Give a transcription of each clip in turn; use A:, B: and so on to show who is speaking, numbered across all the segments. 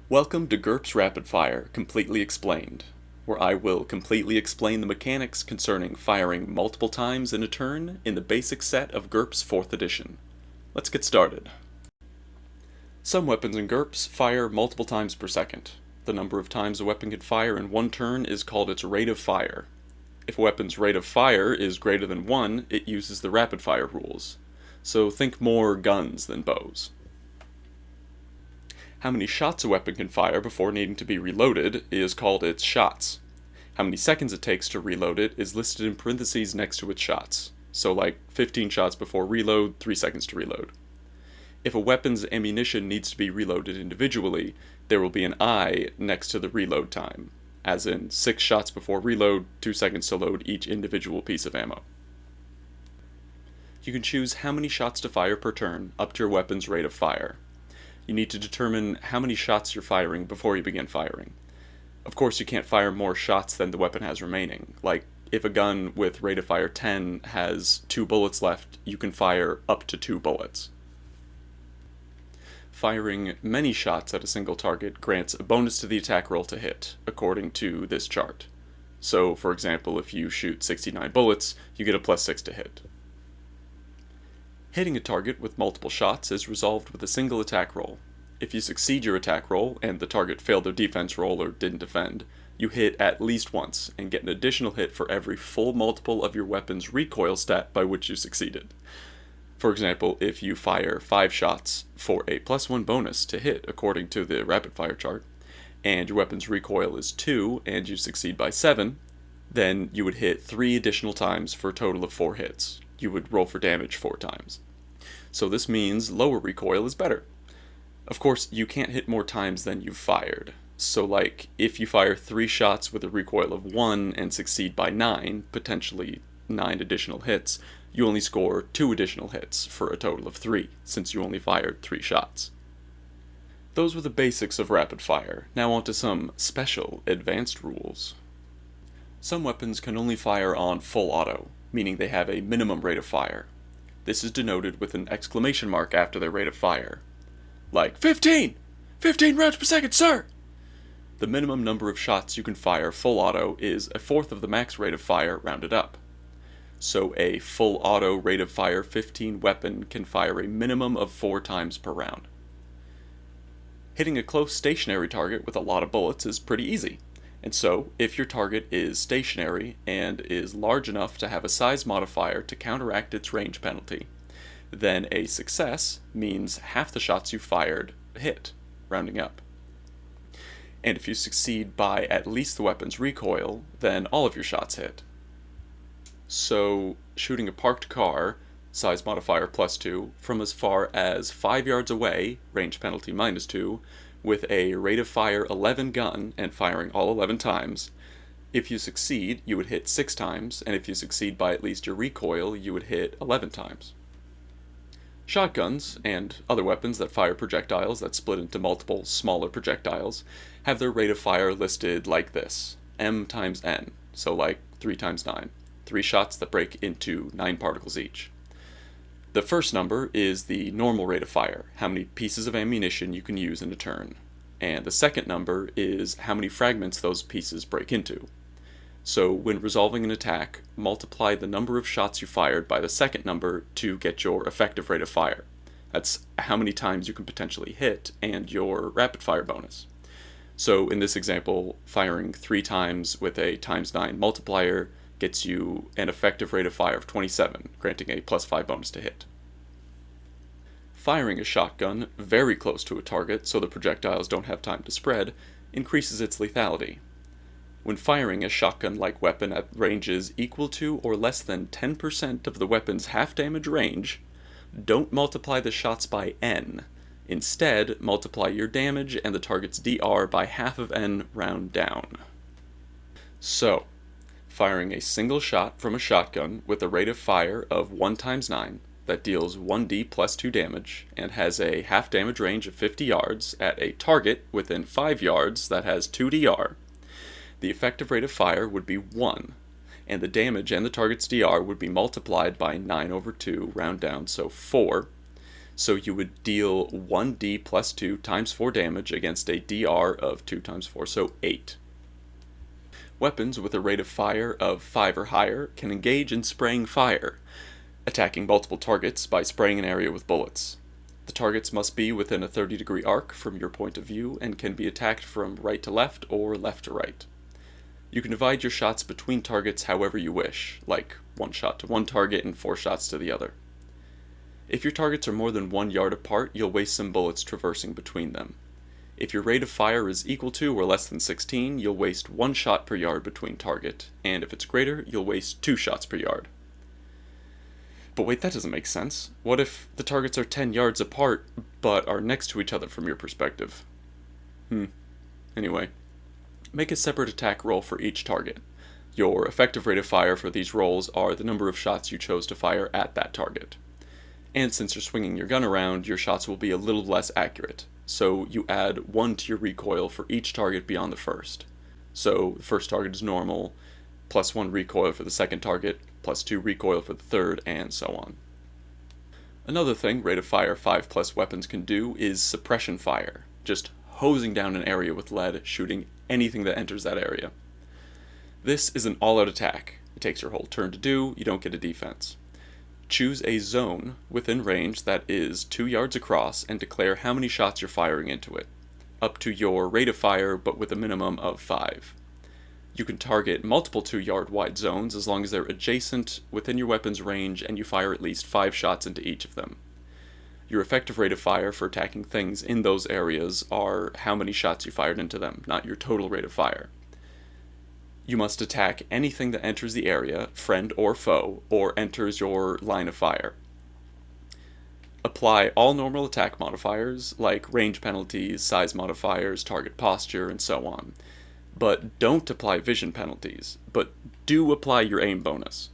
A: Welcome to GURPS Rapid Fire, Completely Explained, where I will completely explain the mechanics concerning firing multiple times in a turn in the Basic Set of GURPS 4th edition. Let's get started. Some weapons in GURPS fire multiple times per second. The number of times a weapon can fire in one turn is called its rate of fire. If a weapon's rate of fire is greater than 1, it uses the rapid fire rules. So think more guns than bows. How many shots a weapon can fire before needing to be reloaded is called its shots. How many seconds it takes to reload it is listed in parentheses next to its shots. So like 15 shots before reload, 3 seconds to reload. If a weapon's ammunition needs to be reloaded individually, there will be an I next to the reload time, as in 6 shots before reload, 2 seconds to load each individual piece of ammo. You can choose how many shots to fire per turn up to your weapon's rate of fire. You need to determine how many shots you're firing before you begin firing. Of course, you can't fire more shots than the weapon has remaining. Like, if a gun with rate of fire 10 has 2 bullets left, you can fire up to 2 bullets. Firing many shots at a single target grants a bonus to the attack roll to hit, according to this chart. So, for example, if you shoot 69 bullets, you get a +6 to hit. Hitting a target with multiple shots is resolved with a single attack roll. If you succeed your attack roll, and the target failed their defense roll or didn't defend, you hit at least once, and get an additional hit for every full multiple of your weapon's recoil stat by which you succeeded. For example, if you fire 5 shots for a +1 bonus to hit according to the rapid fire chart, and your weapon's recoil is 2, and you succeed by 7, then you would hit 3 additional times for a total of 4 hits. You would roll for damage 4 times. So this means lower recoil is better. Of course, you can't hit more times than you've fired. So like, if you fire 3 shots with a recoil of 1 and succeed by 9, potentially 9 additional hits, you only score 2 additional hits for a total of 3, since you only fired 3 shots. Those were the basics of rapid fire. Now on to some special advanced rules. Some weapons can only fire on full auto, meaning they have a minimum rate of fire. This is denoted with an exclamation mark after their rate of fire. Like, 15! 15 rounds per second, sir! The minimum number of shots you can fire full auto is a fourth of the max rate of fire rounded up. So a full auto rate of fire 15 weapon can fire a minimum of 4 times per round. Hitting a close stationary target with a lot of bullets is pretty easy. And so, if your target is stationary and is large enough to have a size modifier to counteract its range penalty, then a success means half the shots you fired hit, rounding up. And if you succeed by at least the weapon's recoil, then all of your shots hit. So, shooting a parked car, size modifier +2, from as far as 5 yards away, range penalty -2, with a rate of fire 11 gun and firing all 11 times, if you succeed, you would hit 6 times, and if you succeed by at least your recoil, you would hit 11 times. Shotguns, and other weapons that fire projectiles that split into multiple smaller projectiles, have their rate of fire listed like this, M times N, so like 3 times 9, 3 shots that break into 9 particles each. The first number is the normal rate of fire, how many pieces of ammunition you can use in a turn, and the second number is how many fragments those pieces break into. So when resolving an attack, multiply the number of shots you fired by the second number to get your effective rate of fire. That's how many times you can potentially hit and your rapid fire bonus. So in this example, firing 3 times with a ×9 multiplier gets you an effective rate of fire of 27, granting a +5 bonus to hit. Firing a shotgun very close to a target so the projectiles don't have time to spread increases its lethality. When firing a shotgun-like weapon at ranges equal to or less than 10% of the weapon's half-damage range, don't multiply the shots by N. Instead, multiply your damage and the target's DR by half of N round down. So, firing a single shot from a shotgun with a rate of fire of 1 times 9 that deals 1d +2 damage and has a half damage range of 50 yards at a target within 5 yards that has 2 DR, the effective rate of fire would be 1, and the damage and the target's DR would be multiplied by 9/2, round down, so 4, So you would deal 1d plus 2 times 4 damage against a DR of 2 times 4, so 8. Weapons with a rate of fire of 5 or higher can engage in spraying fire, attacking multiple targets by spraying an area with bullets. The targets must be within a 30-degree arc from your point of view and can be attacked from right to left or left to right. You can divide your shots between targets however you wish, like 1 shot to one target and 4 shots to the other. If your targets are more than 1 yard apart, you'll waste some bullets traversing between them. If your rate of fire is equal to or less than 16, you'll waste 1 shot per yard between target, and if it's greater, you'll waste 2 shots per yard. But wait, that doesn't make sense. What if the targets are 10 yards apart, but are next to each other from your perspective? Anyway, make a separate attack roll for each target. Your effective rate of fire for these rolls are the number of shots you chose to fire at that target. And since you're swinging your gun around, your shots will be a little less accurate. So you add 1 to your recoil for each target beyond the first. So the first target is normal, plus 1 recoil for the second target, plus 2 recoil for the third, and so on. Another thing rate of fire 5 plus weapons can do is suppression fire, just hosing down an area with lead, shooting anything that enters that area. This is an all-out attack. It takes your whole turn to do, you don't get a defense. Choose a zone within range that is 2 yards across and declare how many shots you're firing into it, up to your rate of fire but with a minimum of 5. You can target multiple 2-yard wide zones as long as they're adjacent within your weapon's range and you fire at least 5 shots into each of them. Your effective rate of fire for attacking things in those areas are how many shots you fired into them, not your total rate of fire. You must attack anything that enters the area, friend or foe, or enters your line of fire. Apply all normal attack modifiers, like range penalties, size modifiers, target posture, and so on. But don't apply vision penalties, but do apply your aim bonus.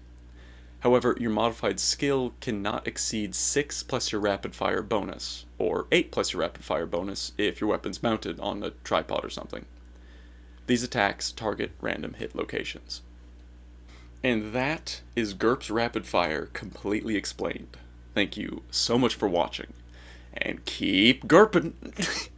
A: However, your modified skill cannot exceed 6 plus your rapid fire bonus, or 8 plus your rapid fire bonus if your weapon's mounted on a tripod or something. These attacks target random hit locations. And that is GURPS Rapid Fire completely explained. Thank you so much for watching, and keep GURPing!